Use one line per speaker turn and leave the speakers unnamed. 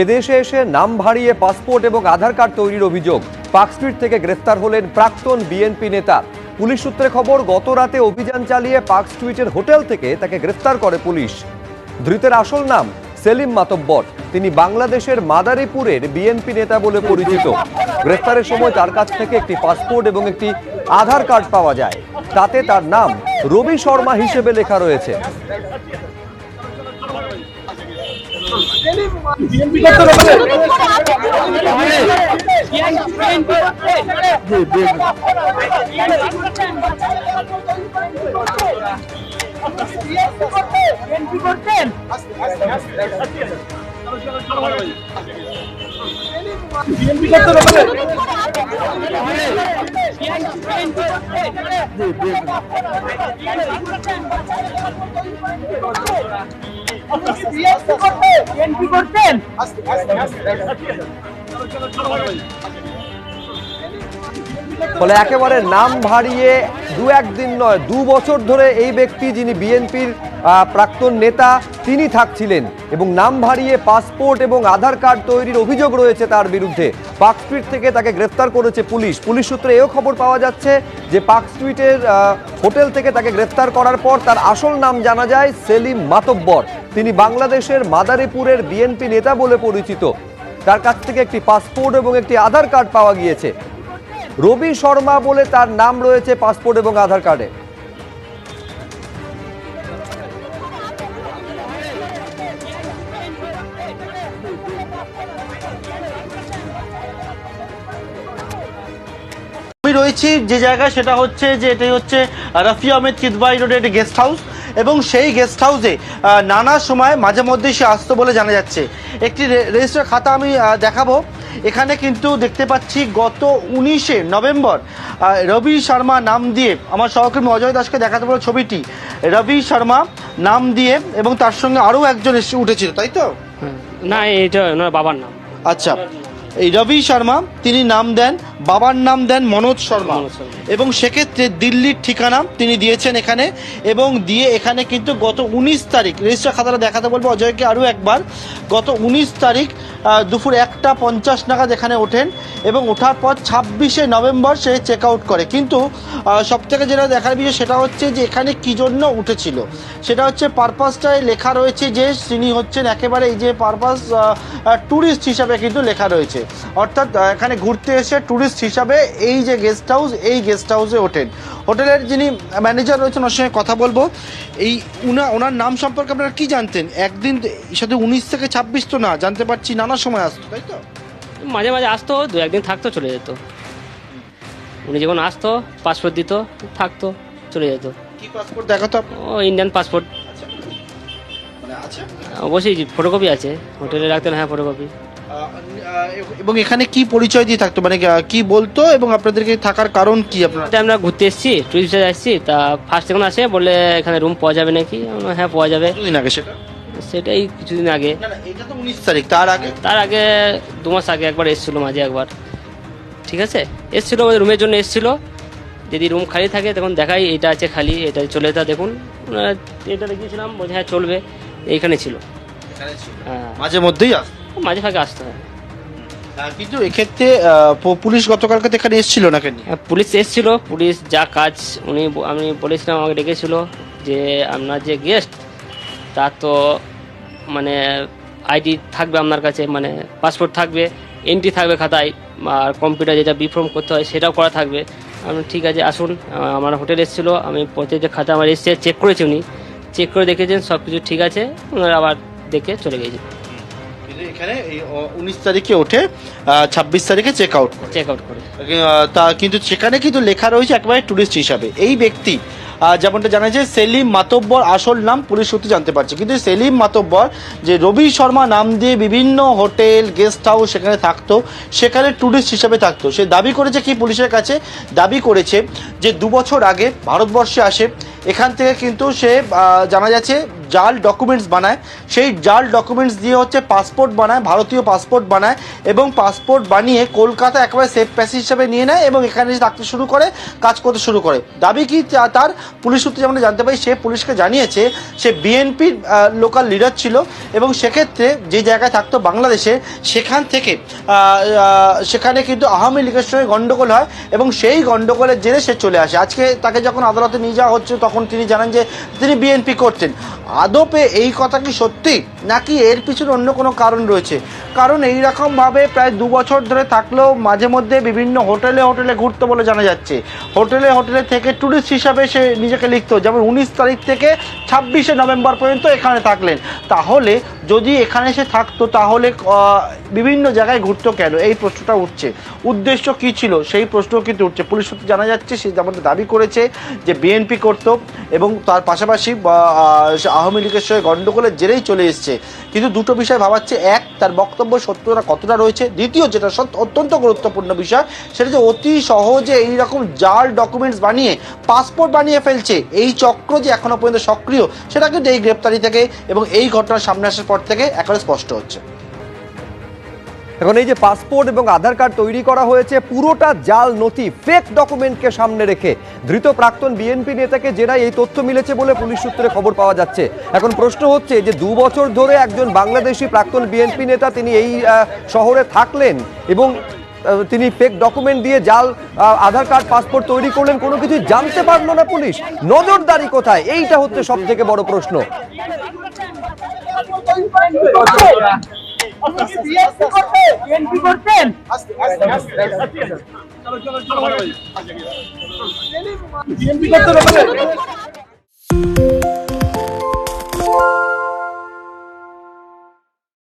এদেশে এসে নাম ভাড়িয়ে পাসপোর্ট এবং আধার কার্ড তৈরির অভিযোগ। পার্কস্ট্রিট থেকে গ্রেফতার হলেন প্রাক্তন বিএনপি নেতা। পুলিশ সূত্রে খবর, গত রাতে অভিযান চালিয়ে পার্কস্ট্রিটের হোটেল থেকে তাকে গ্রেফতার করে পুলিশ। ধৃতের আসল নাম সেলিম মাতব্বর। তিনি বাংলাদেশের মাদারীপুরের বিএনপি নেতা বলে পরিচিত। গ্রেফতারের সময় তার কাছ থেকে একটি পাসপোর্ট এবং একটি আধার কার্ড পাওয়া যায়। তাতে তার নাম রবি শর্মা হিসেবে লেখা রয়েছে। ফলে একেবারে নাম ভাড়িয়ে দু একদিন নয়, 2 বছর ধরে এই ব্যক্তি, যিনি বিএনপির প্রাক্তন নেতা, তিনি থাকছিলেন এবং নাম ভাড়িয়ে পাসপোর্ট এবং আধার কার্ড তৈরির অভিযোগ রয়েছে তার বিরুদ্ধে। পার্কস্ট্রিট থেকে তাকে গ্রেফতার করেছে পুলিশ। পুলিশ সূত্রে এও খবর পাওয়া যাচ্ছে যে পার্কস্ট্রিটের হোটেল থেকে তাকে গ্রেফতার করার পর তার আসল নাম জানা যায় সেলিম মাতব্বর। তিনি বাংলাদেশের মাদারীপুরের বিএনপি নেতা বলে পরিচিত। তার কাছ থেকে একটি পাসপোর্ট এবং একটি আধার কার্ড পাওয়া গিয়েছে। রবি শর্মা বলে তার নাম রয়েছে পাসপোর্ট এবং আধার কার্ডে।
আমি রয়েছি যে জায়গায়, সেটা হচ্ছে যে এটাই হচ্ছে রফি আহমেদ কিদওয়াই রোডের একটি গেস্ট হাউস, এবং সেই গেস্ট হাউসে নানা সময় মাঝে মধ্যে সে আসতো বলে জানা যাচ্ছে। একটি রেজিস্টার খাতা আমি দেখাবো। এখানে কিন্তু দেখতে পাচ্ছি গত 19শে নভেম্বর রবি শর্মা নাম দিয়ে, আমার সহকর্মী অজয় দাসকে দেখাতে বলো ছবিটি, রবি শর্মা নাম দিয়ে, এবং তার সঙ্গে আরও একজন এসে উঠেছিল, তাই তো?
না, এটা ওনার বাবার নাম।
আচ্ছা, এই রবি শর্মা তিনি নাম দেন, বাবার নাম দেন মনোজ শর্মা, এবং সেক্ষেত্রে দিল্লির ঠিকানা তিনি দিয়েছেন এখানে, এবং দিয়ে এখানে কিন্তু গত 19 তারিখ, রেজিস্টার খাতাটা দেখাতে বলবো অজয়কে আরও একবার, গত 19 তারিখ দুপুর 1:50 নাগাদ এখানে ওঠেন, এবং ওঠার পর 26শে নভেম্বর সে চেক আউট করে। কিন্তু সবথেকে যেটা দেখার বিষয় সেটা হচ্ছে যে এখানে কী জন্য উঠেছিল, সেটা হচ্ছে পারপাসটায় লেখা রয়েছে যে তিনি হচ্ছেন একেবারে এই যে পারপাস ট্যুরিস্ট হিসাবে কিন্তু লেখা রয়েছে, অর্থাৎ এখানে ঘুরতে এসে ট্যুরিস্ট হিসাবে এই যে গেস্ট হাউস, এই গেস্ট হাউসে ওঠেন। হোটেলের যিনি ম্যানেজার রয়েছেন ওর সঙ্গে কথা বলবো। এই ওনার নাম সম্পর্কে আপনারা কি জানতেন? একদিন সাথে 19 থেকে 26 তো না, জানতে পারছি নানা সময় আসতো, তাই তো?
মাঝে মাঝে আসতো, 2-1 দিন থাকতো, চলে যেত। উনি যখন আসতো পাসপোর্ট দিত, থাকতো, চলে যেত।
কি পাসপোর্ট দেখাতো?
ও ইন্ডিয়ান পাসপোর্ট।
মানে আছে
অবশ্যই ফটোকপি আছে, হোটেলে রাখতেন। হ্যাঁ, ফটোকপি।
এবং এখানে কি পরিচয় দিয়ে থাকতো, মানে কি বলতো, এবং আপনাদেরকে থাকার কারণ কি? আপনারা
আমরা ঘুরতে এসেছি, টুরিস্ট আসছি, তা ফার্স্ট যখন আসে বলে এখানে রুম পাওয়া যাবে নাকি? হ্যাঁ, পাওয়া যাবে।
কতদিন আগে সেটা?
সেটাই কিছুদিন আগে।
না না, এটা তো 19 তারিখ, তার আগে
2 মাস আগে একবার এসেছিলো, মাঝে একবার। ঠিক আছে, এসেছিলো আমাদের রুমের জন্য এসেছিলো। যদি রুম খালি থাকে তখন দেখাই এটা আছে খালি, এটা চলে যেতে দেখুন। এটা দেখিয়েছিলাম, বলছে হ্যাঁ চলবে, এইখানে ছিল। হ্যাঁ,
মাঝে মধ্যেই আসতো,
মাঝে ফাঁকে আসতে হয়।
কিন্তু এক্ষেত্রে পুলিশ গতকালকে এখানে এসেছিল না কেন?
পুলিশ এসেছিল, পুলিশ যা কাজ আমি বলেছিলাম, আমাকে ডেকেছিল যে আপনার যে গেস্ট তার তো মানে আইডি থাকবে আপনার কাছে, মানে পাসপোর্ট থাকবে, এন্ট্রি থাকবে খাতায়, আর কম্পিউটার যেটা বিফর্ম করতে হয় সেটাও করা থাকবে। আমি ঠিক আছে আসুন। আমার হোটেল এসেছিলো, আমি প্রত্যেকটা খাতা আমার এসছে, চেক করেছি, উনি চেক করে দেখেছেন সব কিছু ঠিক আছে, ওনারা আবার দেখে চলে গেছে।
এখানে 19 তারিখে ওঠে, 26 তারিখে চেক আউট করে। তা কিন্তু সেখানে কিন্তু লেখা রয়েছে একেবারে টুরিস্ট হিসাবে। এই ব্যক্তি যেমনটা জানা যায় সেলিম মাতব্বর, আসল নাম পুলিশ সূত্রে জানতে পারছে। কিন্তু সেলিম মাতব্বর যে রবি শর্মা নাম দিয়ে বিভিন্ন হোটেল গেস্ট হাউস সেখানে থাকতো, সেখানে ট্যুরিস্ট হিসাবে থাকতো। সে দাবি করেছে কি, পুলিশের কাছে দাবি করেছে যে 2 বছর আগে ভারতবর্ষে আসে, এখান থেকে কিন্তু সে জানা যাচ্ছে জাল ডকুমেন্টস বানায়, সেই জাল ডকুমেন্টস দিয়ে হচ্ছে পাসপোর্ট বানায়, ভারতীয় পাসপোর্ট বানায় এবং পাসপোর্ট বানিয়ে কলকাতা একেবারে সেফ প্যাসেজ হিসাবে নিয়ে নেয় এবং এখানে এসে থাকতে শুরু করে, কাজ করতে শুরু করে। দাবি কি তার, পুলিশ সূত্রে যেমন জানতে পারি সে পুলিশকে জানিয়েছে সে বিএনপির লোকাল লিডার ছিল এবং সেক্ষেত্রে যে জায়গায় থাকতো বাংলাদেশে সেখান থেকে সেখানে কিন্তু আওয়ামী লীগের সঙ্গে গণ্ডগোল হয় এবং সেই গণ্ডগোলের জেরে সে চলে আসে। আজকে তাকে যখন আদালতে নিয়ে যাওয়া হচ্ছে তখন তিনি জানান যে তিনি বিএনপি করতেন। আদপে এই কথা কি সত্যি নাকি এর পিছনে অন্য কোনো কারণ রয়েছে? কারণ এইরকমভাবে প্রায় 2 বছর ধরে থাকলেও মাঝে মধ্যে বিভিন্ন হোটেলে হোটেলে ঘুরতো বলে জানা যাচ্ছে। হোটেলে হোটেলে থেকে ট্যুরিস্ট হিসাবে সে নিজেকে লিখতো, যেমন 19 তারিখ থেকে 26শে নভেম্বর পর্যন্ত এখানে থাকলেন। তাহলে যদি এখানে সে থাকতো তাহলে বিভিন্ন জায়গায় ঘুরতো কেন, এই প্রশ্নটা উঠছে। উদ্দেশ্য কী ছিল সেই প্রশ্ন কিন্তু উঠছে। পুলিশ সূত্রে জানা যাচ্ছে সে যেমন দাবি করেছে যে বিএনপি করতো এবং তার পাশাপাশি আওয়ামী লীগের সঙ্গে গণ্ডগোলের জেরেই চলে এসছে। কিন্তু দুটো বিষয় ভাবাচ্ছে, এক, তার বক্তব্য সত্যতা কতটা রয়েছে, দ্বিতীয় যেটা অত্যন্ত গুরুত্বপূর্ণ বিষয় সেটা যে অতি সহজে এইরকম জাল ডকুমেন্টস বানিয়ে পাসপোর্ট বানিয়ে ফেলছে এই চক্র যে এখনো পর্যন্ত সক্রিয়, সেটা কিন্তু এই গ্রেপ্তারি থেকে এবং এই ঘটনার সামনে আসার পর থেকে একেবারে স্পষ্ট হচ্ছে।
এখন এই যে পাসপোর্ট এবং আধার কার্ড তৈরি করা হয়েছে পুরোটা জাল নথি, ফেক ডকুমেন্টকে সামনে রেখে ধৃত প্রাক্তন বিএনপি নেতাকে জেরায় এই তথ্য মিলেছে বলে পুলিশ সূত্রে খবর পাওয়া যাচ্ছে। এখন প্রশ্ন হচ্ছে যে 2 বছর ধরে একজন বাংলাদেশি প্রাক্তন বিএনপি নেতা তিনি এই শহরে থাকলেন এবং তিনি ফেক ডকুমেন্ট দিয়ে জাল আধার কার্ড পাসপোর্ট তৈরি করলেন, কোনো কিছু জানতে পারলো না পুলিশ। নজরদারি কোথায়, এইটা হচ্ছে সব থেকে বড় প্রশ্ন।
বিএনপি করতেন? বিএনপি করতে